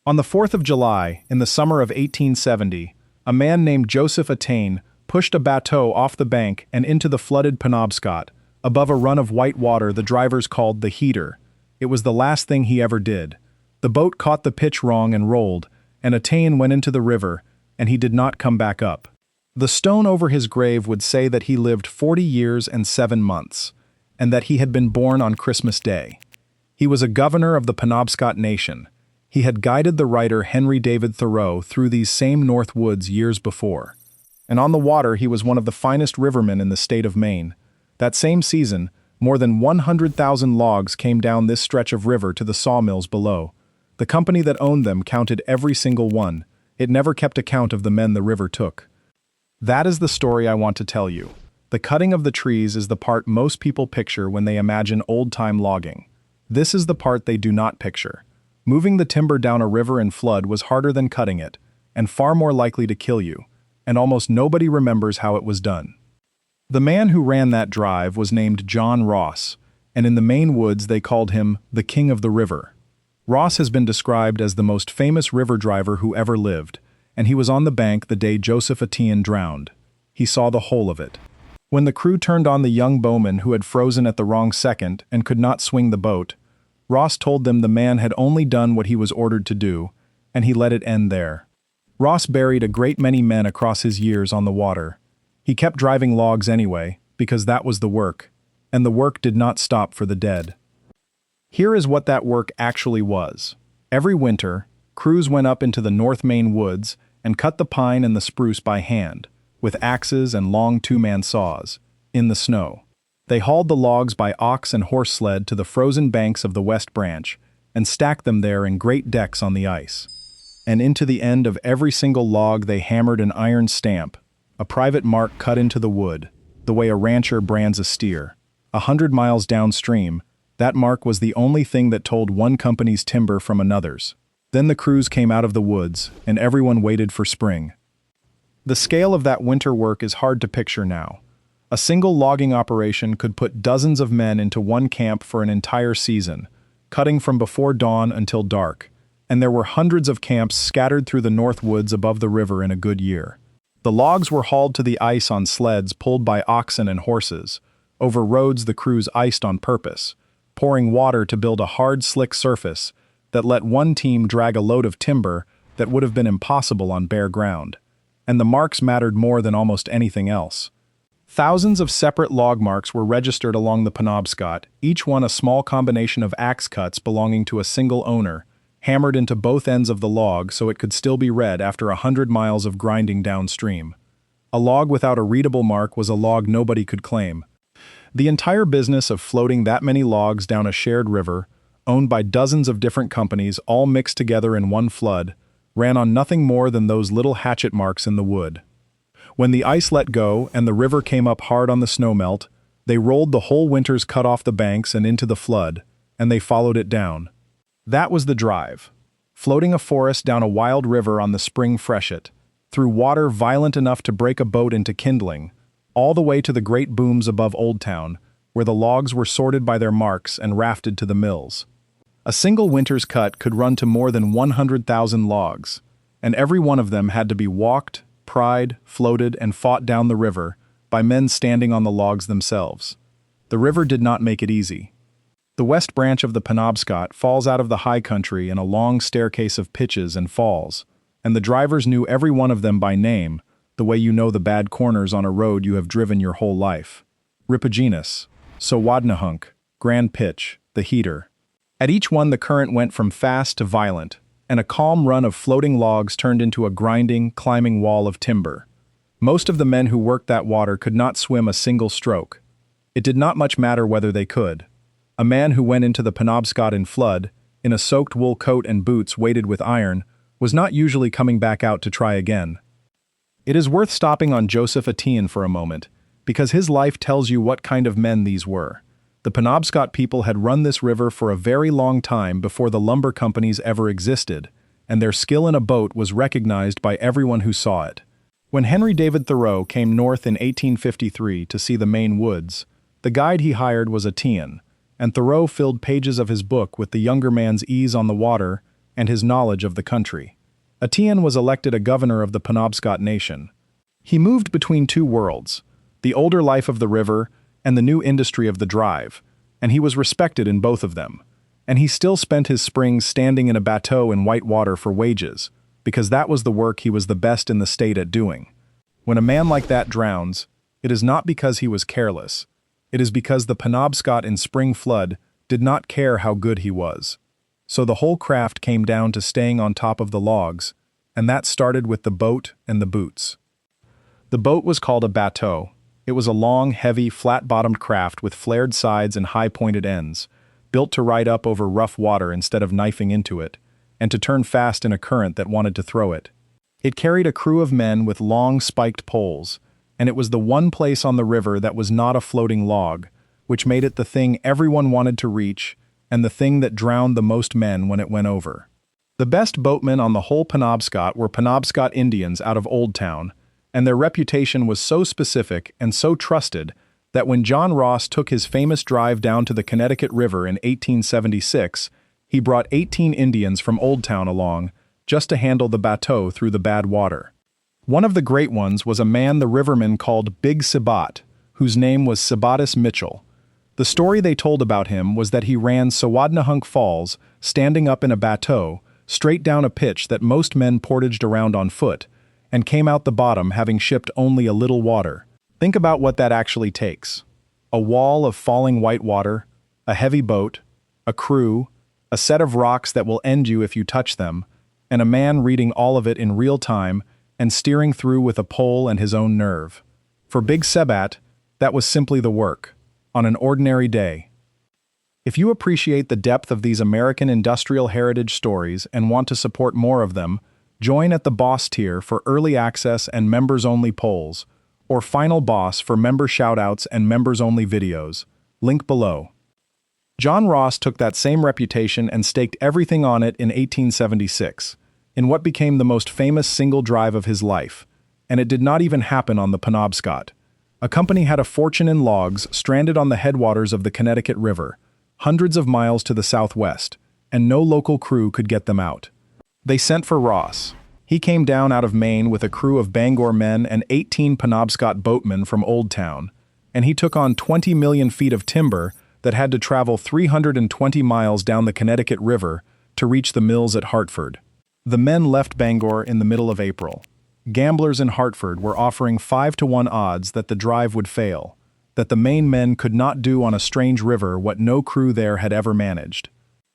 On the 4th of July, in the summer of 1870, a man named Joseph Attain pushed a bateau off the bank and into the flooded Penobscot, above a run of white water the drivers called the heater. It was the last thing he ever did. The boat caught the pitch wrong and rolled, and Attain went into the river, and he did not come back up. The stone over his grave would say that he lived 40 years and 7 months, and that he had been born on Christmas Day. He was a governor of the Penobscot Nation. He had guided the writer Henry David Thoreau through these same north woods years before. And on the water he was one of the finest rivermen in the state of Maine. That same season, more than 100,000 logs came down this stretch of river to the sawmills below. The company that owned them counted every single one. It never kept account of the men the river took. That is the story I want to tell you. The cutting of the trees is the part most people picture when they imagine old-time logging. This is the part they do not picture. Moving the timber down a river in flood was harder than cutting it, and far more likely to kill you, and almost nobody remembers how it was done. The man who ran that drive was named John Ross, and in the Maine woods they called him the King of the River. Ross has been described as the most famous river driver who ever lived, and he was on the bank the day Joseph Attain drowned. He saw the whole of it. When the crew turned on the young bowman who had frozen at the wrong second and could not swing the boat, Ross told them the man had only done what he was ordered to do, and he let it end there. Ross buried a great many men across his years on the water. He kept driving logs anyway, because that was the work, and the work did not stop for the dead. Here is what that work actually was. Every winter, crews went up into the North Maine woods and cut the pine and the spruce by hand, with axes and long two-man saws, in the snow. They hauled the logs by ox and horse sled to the frozen banks of the West Branch and stacked them there in great decks on the ice. And into the end of every single log they hammered an iron stamp, a private mark cut into the wood, the way a rancher brands a steer. 100 miles downstream, that mark was the only thing that told one company's timber from another's. Then the crews came out of the woods, and everyone waited for spring. The scale of that winter work is hard to picture now. A single logging operation could put dozens of men into one camp for an entire season, cutting from before dawn until dark, and there were hundreds of camps scattered through the north woods above the river in a good year. The logs were hauled to the ice on sleds pulled by oxen and horses, over roads the crews iced on purpose, pouring water to build a hard, slick surface that let one team drag a load of timber that would have been impossible on bare ground. And the marks mattered more than almost anything else. Thousands of separate log marks were registered along the Penobscot, each one a small combination of axe cuts belonging to a single owner, hammered into both ends of the log so it could still be read after 100 miles of grinding downstream. A log without a readable mark was a log nobody could claim. The entire business of floating that many logs down a shared river, owned by dozens of different companies all mixed together in one flood, ran on nothing more than those little hatchet marks in the wood. When the ice let go and the river came up hard on the snowmelt, they rolled the whole winter's cut off the banks and into the flood, and they followed it down. That was the drive. Floating a forest down a wild river on the spring freshet, through water violent enough to break a boat into kindling, all the way to the great booms above Old Town, where the logs were sorted by their marks and rafted to the mills. A single winter's cut could run to more than 100,000 logs, and every one of them had to be walked, pried, floated, and fought down the river by men standing on the logs themselves. The river did not make it easy. The west branch of the Penobscot falls out of the high country in a long staircase of pitches and falls, and the drivers knew every one of them by name, the way you know the bad corners on a road you have driven your whole life. Ripogenus, Sowadnahunk, Grand Pitch, the Heater. At each one the current went from fast to violent, and a calm run of floating logs turned into a grinding, climbing wall of timber. Most of the men who worked that water could not swim a single stroke. It did not much matter whether they could. A man who went into the Penobscot in flood, in a soaked wool coat and boots weighted with iron, was not usually coming back out to try again. It is worth stopping on Joseph Attain for a moment, because his life tells you what kind of men these were. The Penobscot people had run this river for a very long time before the lumber companies ever existed, and their skill in a boat was recognized by everyone who saw it. When Henry David Thoreau came north in 1853 to see the Maine woods, the guide he hired was Attain, and Thoreau filled pages of his book with the younger man's ease on the water and his knowledge of the country. Etienne was elected a governor of the Penobscot Nation. He moved between two worlds, the older life of the river and the new industry of the drive, and he was respected in both of them. And he still spent his springs standing in a bateau in white water for wages, because that was the work he was the best in the state at doing. When a man like that drowns, it is not because he was careless. It is because the Penobscot in spring flood did not care how good he was. So the whole craft came down to staying on top of the logs, and that started with the boat and the boots. The boat was called a bateau. It was a long, heavy, flat-bottomed craft with flared sides and high-pointed ends, built to ride up over rough water instead of knifing into it, and to turn fast in a current that wanted to throw it. It carried a crew of men with long, spiked poles, and it was the one place on the river that was not a floating log, which made it the thing everyone wanted to reach and the thing that drowned the most men when it went over. The best boatmen on the whole Penobscot were Penobscot Indians out of Old Town, and their reputation was so specific and so trusted that when John Ross took his famous drive down to the Connecticut River in 1876, he brought 18 Indians from Old Town along just to handle the bateau through the bad water. One of the great ones was a man the rivermen called Big Sabat, whose name was Sabatis Mitchell. The story they told about him was that he ran Sawadnahunk Falls, standing up in a bateau, straight down a pitch that most men portaged around on foot, and came out the bottom having shipped only a little water. Think about what that actually takes. A wall of falling white water, a heavy boat, a crew, a set of rocks that will end you if you touch them, and a man reading all of it in real time and steering through with a pole and his own nerve. For Big Sabat, that was simply the work, on an ordinary day. If you appreciate the depth of these American industrial heritage stories and want to support more of them, join at the Boss tier for early access and members-only polls, or Final Boss for member shoutouts and members-only videos. Link below. John Ross took that same reputation and staked everything on it in 1876, in what became the most famous single drive of his life, and it did not even happen on the Penobscot. A company had a fortune in logs stranded on the headwaters of the Connecticut River, hundreds of miles to the southwest, and no local crew could get them out. They sent for Ross. He came down out of Maine with a crew of Bangor men and 18 Penobscot boatmen from Old Town, and he took on 20 million feet of timber that had to travel 320 miles down the Connecticut River to reach the mills at Hartford. The men left Bangor in the middle of April. Gamblers in Hartford were offering 5-to-1 odds that the drive would fail, that the Maine men could not do on a strange river what no crew there had ever managed.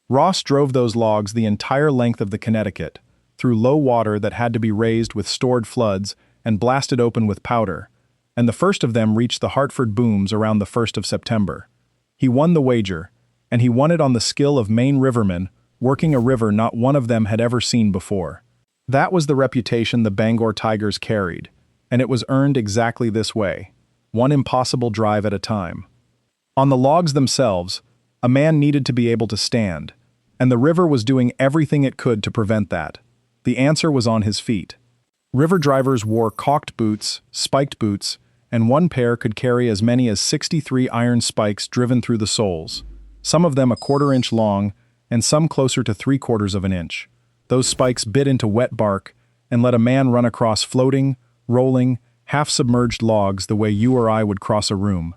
Ross drove those logs the entire length of the Connecticut, through low water that had to be raised with stored floods and blasted open with powder, and the first of them reached the Hartford booms around the 1st of September. He won the wager, and he won it on the skill of Maine rivermen working a river not one of them had ever seen before. That was the reputation the Bangor Tigers carried, and it was earned exactly this way, one impossible drive at a time. On the logs themselves, a man needed to be able to stand, and the river was doing everything it could to prevent that. The answer was on his feet. River drivers wore caulked boots, spiked boots, and one pair could carry as many as 63 iron spikes driven through the soles, some of them a 1/4 inch long and some closer to 3/4 of an inch. Those spikes bit into wet bark and let a man run across floating, rolling, half-submerged logs the way you or I would cross a room.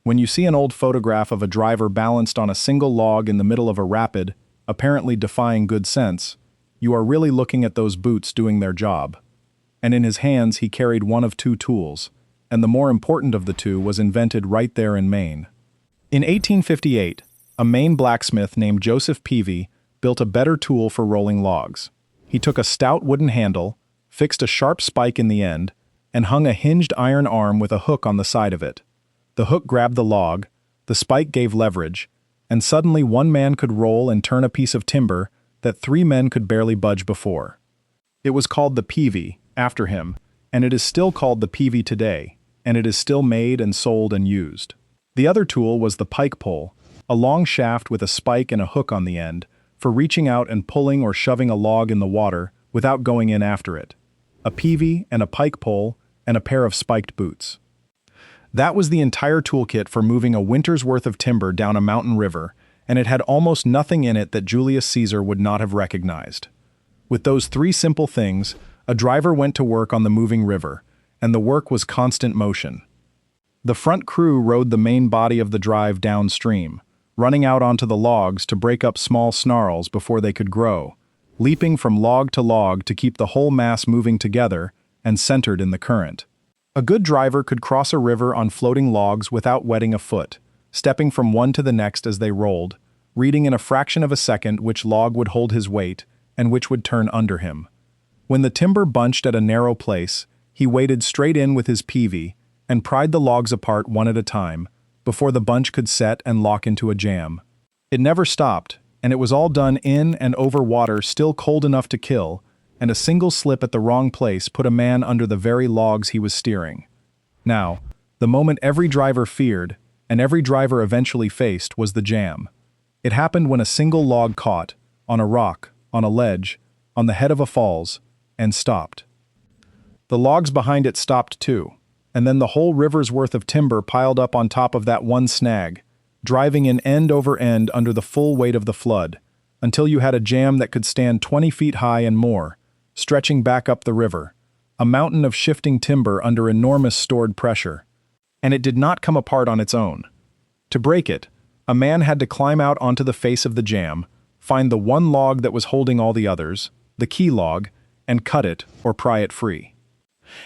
When you see an old photograph of a driver balanced on a single log in the middle of a rapid, apparently defying good sense, you are really looking at those boots doing their job. And in his hands he carried one of two tools, and the more important of the two was invented right there in Maine. In 1858, a Maine blacksmith named Joseph Peavy built a better tool for rolling logs. He took a stout wooden handle, fixed a sharp spike in the end, and hung a hinged iron arm with a hook on the side of it. The hook grabbed the log, the spike gave leverage, and suddenly one man could roll and turn a piece of timber that 3 men could barely budge before. It was called the Peavy, after him, and it is still called the Peavy today, and it is still made and sold and used. The other tool was the pike pole, a long shaft with a spike and a hook on the end, for reaching out and pulling or shoving a log in the water without going in after it. A peavy and a pike pole and a pair of spiked boots. That was the entire toolkit for moving a winter's worth of timber down a mountain river, and it had almost nothing in it that Julius Caesar would not have recognized. With those three simple things, a driver went to work on the moving river, and the work was constant motion. The front crew rowed the main body of the drive downstream, running out onto the logs to break up small snarls before they could grow, leaping from log to keep the whole mass moving together and centered in the current. A good driver could cross a river on floating logs without wetting a foot, stepping from one to the next as they rolled, reading in a fraction of a second which log would hold his weight and which would turn under him. When the timber bunched at a narrow place, he waded straight in with his peavey and pried the logs apart one at a time before the bunch could set and lock into a jam. It never stopped, and it was all done in and over water still cold enough to kill, and a single slip at the wrong place put a man under the very logs he was steering. Now, the moment every driver feared, and every driver eventually faced, was the jam. It happened when a single log caught, on a rock, on a ledge, on the head of a falls, and stopped. The logs behind it stopped too, and then the whole river's worth of timber piled up on top of that one snag, driving in end over end under the full weight of the flood, until you had a jam that could stand 20 feet high and more, stretching back up the river, a mountain of shifting timber under enormous stored pressure. And it did not come apart on its own. To break it, a man had to climb out onto the face of the jam, find the one log that was holding all the others, the key log, and cut it or pry it free.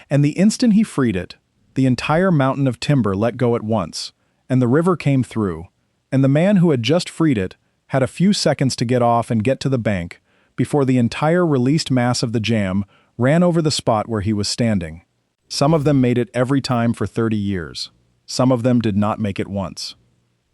And the instant he freed it, the entire mountain of timber let go at once, and the river came through, and the man who had just freed it had a few seconds to get off and get to the bank before the entire released mass of the jam ran over the spot where he was standing. Some of them made it every time for 30 years. Some of them did not make it once.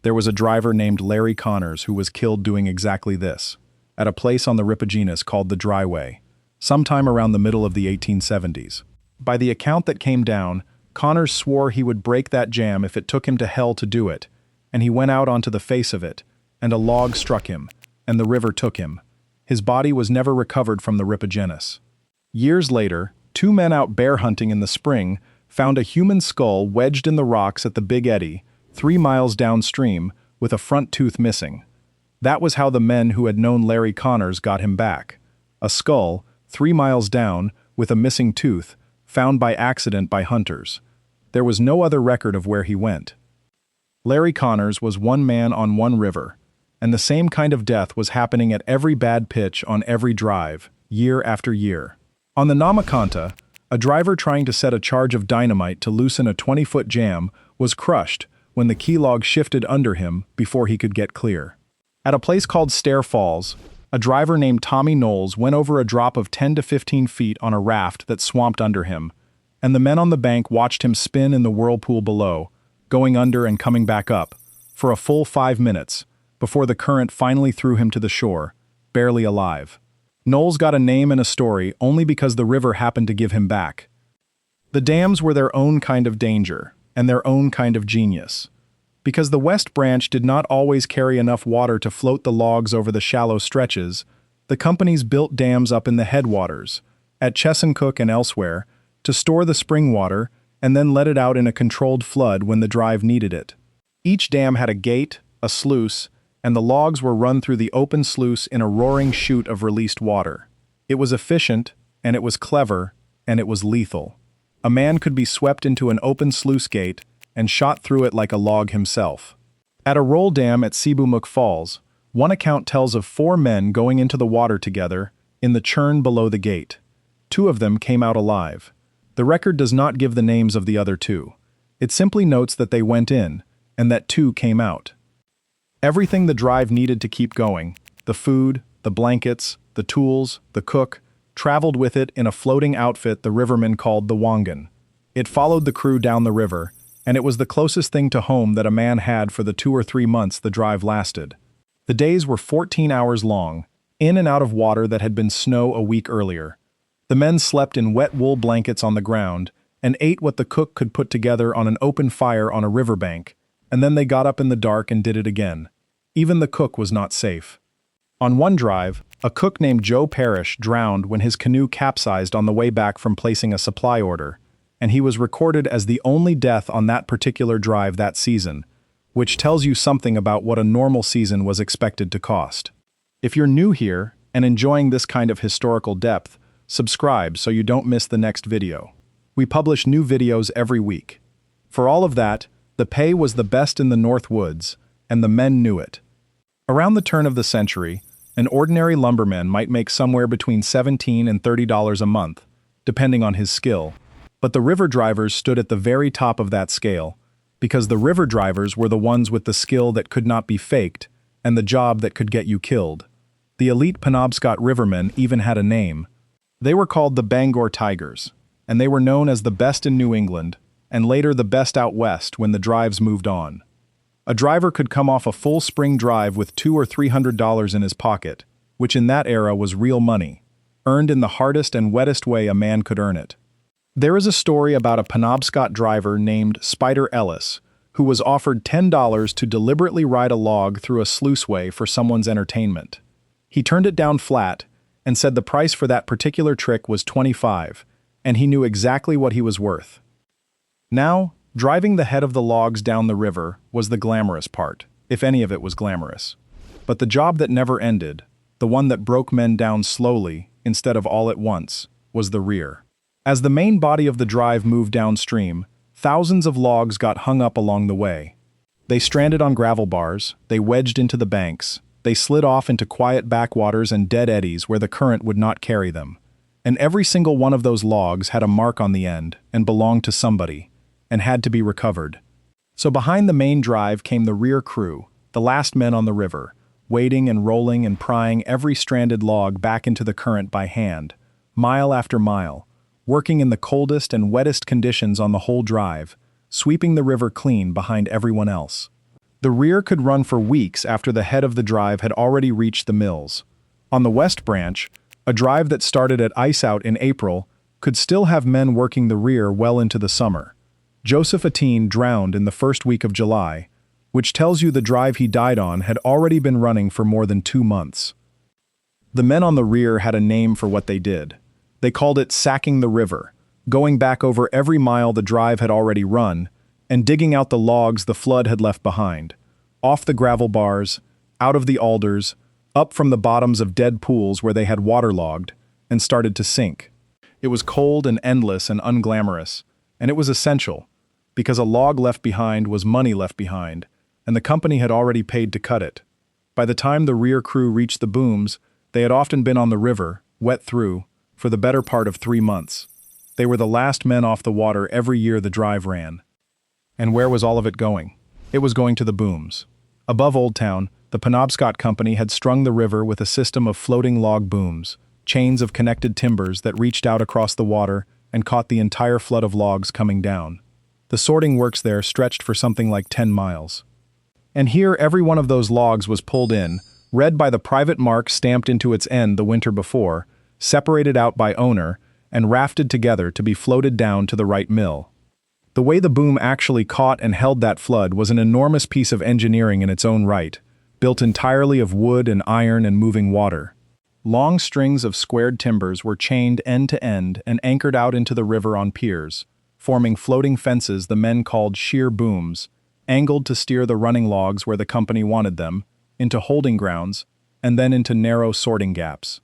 There was a driver named Larry Connors who was killed doing exactly this, at a place on the Ripagenus called the Dryway, sometime around the middle of the 1870s. By the account that came down, Connors swore he would break that jam if it took him to hell to do it, and he went out onto the face of it, and a log struck him, and the river took him. His body was never recovered from the Ripagenus. Years later, two men out bear hunting in the spring found a human skull wedged in the rocks at the Big Eddy, 3 miles downstream, with a front tooth missing. That was how the men who had known Larry Connors got him back. A skull, 3 miles down, with a missing tooth, found by accident by hunters. There was no other record of where he went. Larry Connors was one man on one river, and the same kind of death was happening at every bad pitch on every drive, year after year. On the Namacanta, a driver trying to set a charge of dynamite to loosen a 20-foot jam was crushed when the key log shifted under him before he could get clear. At a place called Stair Falls, a driver named Tommy Knowles went over a drop of 10 to 15 feet on a raft that swamped under him, and the men on the bank watched him spin in the whirlpool below, going under and coming back up, for a full 5 minutes, before the current finally threw him to the shore, barely alive. Knowles got a name and a story only because the river happened to give him back. The dams were their own kind of danger, and their own kind of genius. Because the West Branch did not always carry enough water to float the logs over the shallow stretches, the companies built dams up in the headwaters, at Chesuncook and elsewhere, to store the spring water and then let it out in a controlled flood when the drive needed it. Each dam had a gate, a sluice, and the logs were run through the open sluice in a roaring chute of released water. It was efficient, and it was clever, and it was lethal. A man could be swept into an open sluice gate and shot through it like a log himself. At a roll dam at Seaboomuk Falls, one account tells of 4 men going into the water together in the churn below the gate. 2 of them came out alive. The record does not give the names of the other 2. It simply notes that they went in, and that 2 came out. Everything the drive needed to keep going, the food, the blankets, the tools, the cook, traveled with it in a floating outfit the rivermen called the wangan. It followed the crew down the river, and it was the closest thing to home that a man had for the 2 or 3 months the drive lasted. The days were 14 hours long, in and out of water that had been snow a week earlier. The men slept in wet wool blankets on the ground and ate what the cook could put together on an open fire on a riverbank, and then they got up in the dark and did it again. Even the cook was not safe. On one drive, a cook named Joe Parrish drowned when his canoe capsized on the way back from placing a supply order, and he was recorded as the only death on that particular drive that season, which tells you something about what a normal season was expected to cost. If you're new here and enjoying this kind of historical depth, subscribe so you don't miss the next video. We publish new videos every week. For all of that, the pay was the best in the North Woods, and the men knew it. Around the turn of the century, an ordinary lumberman might make somewhere between $17 and $30 a month, depending on his skill. But the river drivers stood at the very top of that scale, because the river drivers were the ones with the skill that could not be faked and the job that could get you killed. The elite Penobscot rivermen even had a name. They were called the Bangor Tigers, and they were known as the best in New England, and later the best out west when the drives moved on. A driver could come off a full spring drive with $200 or $300 in his pocket, which in that era was real money, earned in the hardest and wettest way a man could earn it. There is a story about a Penobscot driver named Spider Ellis, who was offered $10 to deliberately ride a log through a sluiceway for someone's entertainment. He turned it down flat and said the price for that particular trick was $25, and he knew exactly what he was worth. Now, driving the head of the logs down the river was the glamorous part, if any of it was glamorous. But the job that never ended, the one that broke men down slowly instead of all at once, was the rear. As the main body of the drive moved downstream, thousands of logs got hung up along the way. They stranded on gravel bars, they wedged into the banks, they slid off into quiet backwaters and dead eddies where the current would not carry them. And every single one of those logs had a mark on the end and belonged to somebody, and had to be recovered. So behind the main drive came the rear crew, the last men on the river, wading and rolling and prying every stranded log back into the current by hand, mile after mile, working in the coldest and wettest conditions on the whole drive, sweeping the river clean behind everyone else. The rear could run for weeks after the head of the drive had already reached the mills. On the west branch, a drive that started at ice out in April could still have men working the rear well into the summer. Joseph Atene drowned in the first week of July, which tells you the drive he died on had already been running for more than 2 months. The men on the rear had a name for what they did. They called it sacking the river, going back over every mile the drive had already run, and digging out the logs the flood had left behind, off the gravel bars, out of the alders, up from the bottoms of dead pools where they had waterlogged, and started to sink. It was cold and endless and unglamorous, and it was essential, because a log left behind was money left behind, and the company had already paid to cut it. By the time the rear crew reached the booms, they had often been on the river, wet through, for the better part of 3 months. They were the last men off the water every year the drive ran. And where was all of it going? It was going to the booms. Above Old Town, the Penobscot Company had strung the river with a system of floating log booms, chains of connected timbers that reached out across the water and caught the entire flood of logs coming down. The sorting works there stretched for something like 10 miles. And here every one of those logs was pulled in, read by the private mark stamped into its end the winter before, separated out by owner, and rafted together to be floated down to the right mill. The way the boom actually caught and held that flood was an enormous piece of engineering in its own right, built entirely of wood and iron and moving water. Long strings of squared timbers were chained end to end and anchored out into the river on piers, forming floating fences the men called sheer booms, angled to steer the running logs where the company wanted them, into holding grounds, and then into narrow sorting gaps.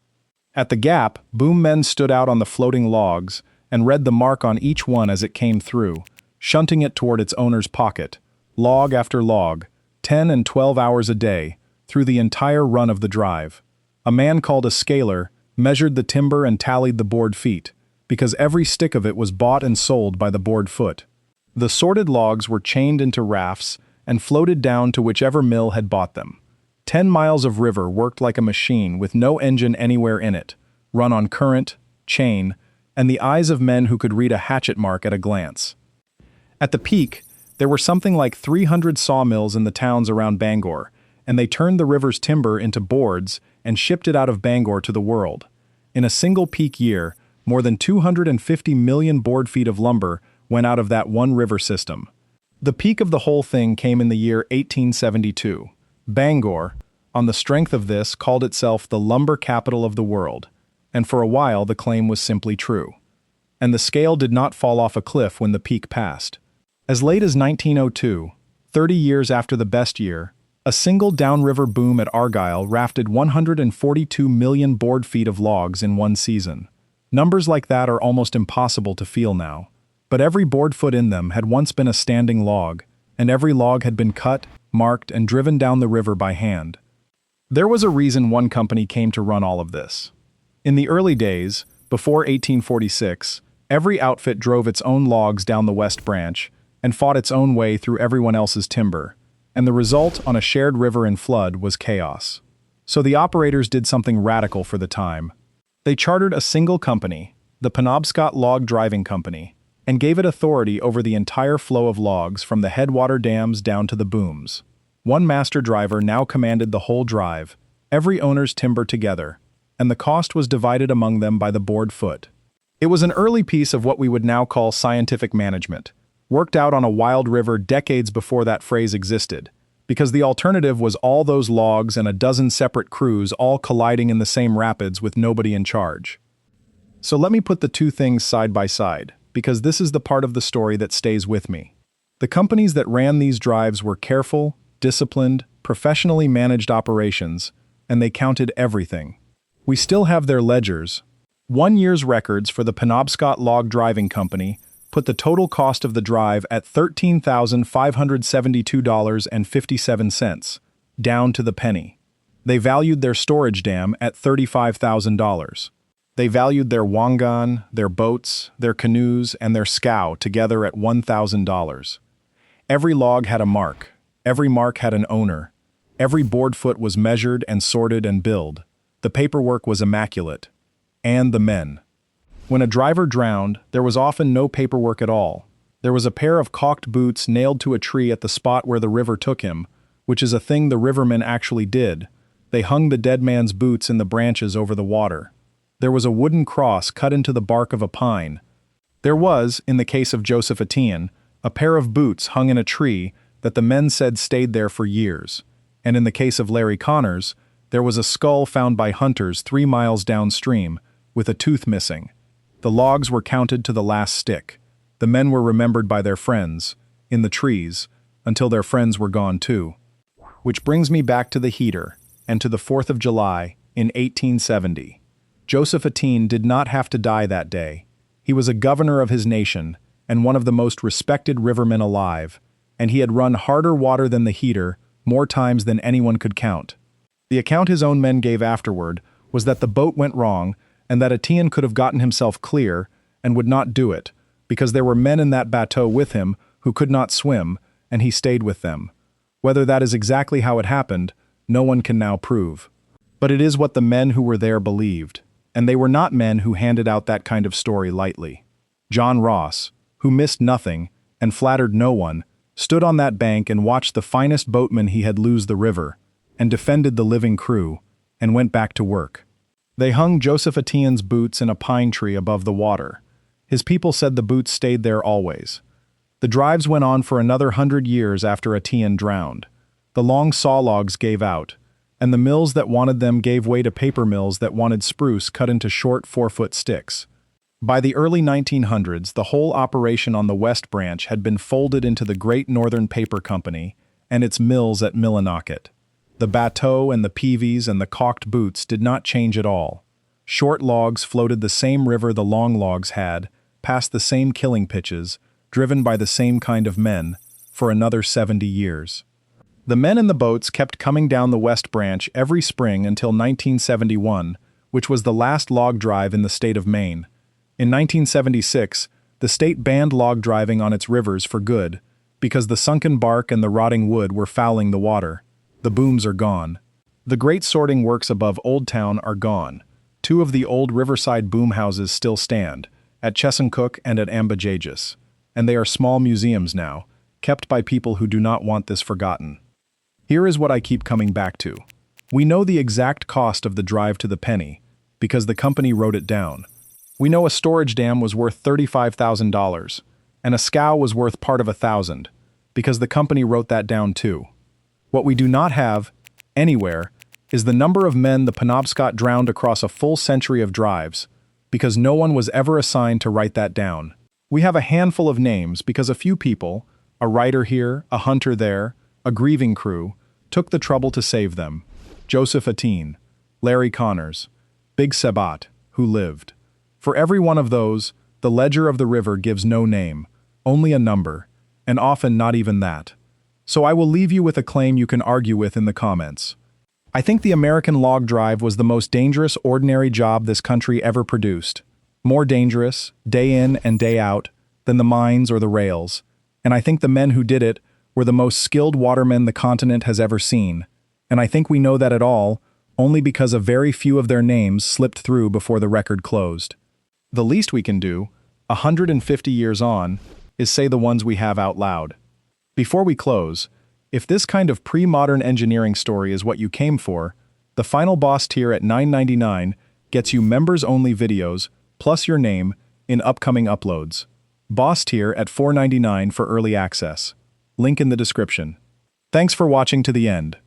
At the gap, boom men stood out on the floating logs and read the mark on each one as it came through, shunting it toward its owner's pocket, log after log, 10 and 12 hours a day, through the entire run of the drive. A man called a scaler measured the timber and tallied the board feet, because every stick of it was bought and sold by the board foot. The sorted logs were chained into rafts and floated down to whichever mill had bought them. 10 miles of river worked like a machine with no engine anywhere in it, run on current, chain, and the eyes of men who could read a hatchet mark at a glance. At the peak, there were something like 300 sawmills in the towns around Bangor, and they turned the river's timber into boards and shipped it out of Bangor to the world. In a single peak year, more than 250 million board feet of lumber went out of that one river system. The peak of the whole thing came in the year 1872. Bangor, on the strength of this, called itself the lumber capital of the world, and for a while the claim was simply true. And the scale did not fall off a cliff when the peak passed. As late as 1902, 30 years after the best year, a single downriver boom at Argyle rafted 142 million board feet of logs in one season. Numbers like that are almost impossible to feel now. But every board foot in them had once been a standing log, and every log had been cut, marked, and driven down the river by hand. There was a reason one company came to run all of this. In the early days, before 1846, every outfit drove its own logs down the West Branch and fought its own way through everyone else's timber, and the result on a shared river in flood was chaos. So the operators did something radical for the time. They chartered a single company, the Penobscot Log Driving Company, and gave it authority over the entire flow of logs from the headwater dams down to the booms. One master driver now commanded the whole drive, every owner's timber together, and the cost was divided among them by the board foot. It was an early piece of what we would now call scientific management, worked out on a wild river decades before that phrase existed, because the alternative was all those logs and a dozen separate crews all colliding in the same rapids with nobody in charge. So let me put the two things side by side, because this is the part of the story that stays with me. The companies that ran these drives were careful, disciplined, professionally managed operations, and they counted everything. We still have their ledgers. 1 year's records for the Penobscot Log Driving Company put the total cost of the drive at $13,572.57, down to the penny. They valued their storage dam at $35,000. They valued their wangan, their boats, their canoes, and their scow together at $1,000. Every log had a mark. Every mark had an owner. Every board foot was measured and sorted and billed. The paperwork was immaculate. And the men. When a driver drowned, there was often no paperwork at all. There was a pair of caulked boots nailed to a tree at the spot where the river took him, which is a thing the rivermen actually did. They hung the dead man's boots in the branches over the water. There was a wooden cross cut into the bark of a pine. There was, in the case of Joseph Etienne, a pair of boots hung in a tree that the men said stayed there for years. And in the case of Larry Connors, there was a skull found by hunters 3 miles downstream, with a tooth missing. The logs were counted to the last stick. The men were remembered by their friends, in the trees, until their friends were gone too. Which brings me back to the heater, and to the 4th of July, in 1870. Joseph Etienne did not have to die that day. He was a governor of his nation, and one of the most respected rivermen alive, and he had run harder water than the heater, more times than anyone could count. The account his own men gave afterward was that the boat went wrong, and that Etienne could have gotten himself clear, and would not do it, because there were men in that bateau with him who could not swim, and he stayed with them. Whether that is exactly how it happened, no one can now prove. But it is what the men who were there believed, and they were not men who handed out that kind of story lightly. John Ross, who missed nothing, and flattered no one, stood on that bank and watched the finest boatman he had lose the river, and defended the living crew, and went back to work. They hung Joseph Etienne's boots in a pine tree above the water. His people said the boots stayed there always. The drives went on for another 100 years after Etienne drowned. The long saw logs gave out, and the mills that wanted them gave way to paper mills that wanted spruce cut into short 4-foot sticks. By the early 1900s, the whole operation on the West Branch had been folded into the Great Northern Paper Company and its mills at Millinocket. The bateau and the peavies and the caulked boots did not change at all. Short logs floated the same river the long logs had, past the same killing pitches, driven by the same kind of men, for another 70 years. The men in the boats kept coming down the West Branch every spring until 1971, which was the last log drive in the state of Maine. In 1976, the state banned log driving on its rivers for good, because the sunken bark and the rotting wood were fouling the water. The booms are gone. The great sorting works above Old Town are gone. 2 of the old riverside boom houses still stand, at Chesuncook and at Ambajajus, and they are small museums now, kept by people who do not want this forgotten. Here is what I keep coming back to. We know the exact cost of the drive to the penny, because the company wrote it down. We know a storage dam was worth $35,000, and a scow was worth part of $1,000, because the company wrote that down too. What we do not have, anywhere, is the number of men the Penobscot drowned across a full century of drives, because no one was ever assigned to write that down. We have a handful of names because a few people, A writer here, a hunter there, a grieving crew, took the trouble to save them. Joseph Atteen, Larry Connors, Big Sebat, who lived. For every one of those, the ledger of the river gives no name, only a number, and often not even that. So I will leave you with a claim you can argue with in the comments. I think the American log drive was the most dangerous ordinary job this country ever produced. More dangerous, day in and day out, than the mines or the rails. And I think the men who did it were the most skilled watermen the continent has ever seen. And I think we know that at all, only because a very few of their names slipped through before the record closed. The least we can do, 150 years on, is say the ones we have out loud. Before we close, if this kind of pre-modern engineering story is what you came for, the final boss tier at $9.99 gets you members-only videos, plus your name, in upcoming uploads. Boss tier at $4.99 for early access. Link in the description. Thanks for watching to the end.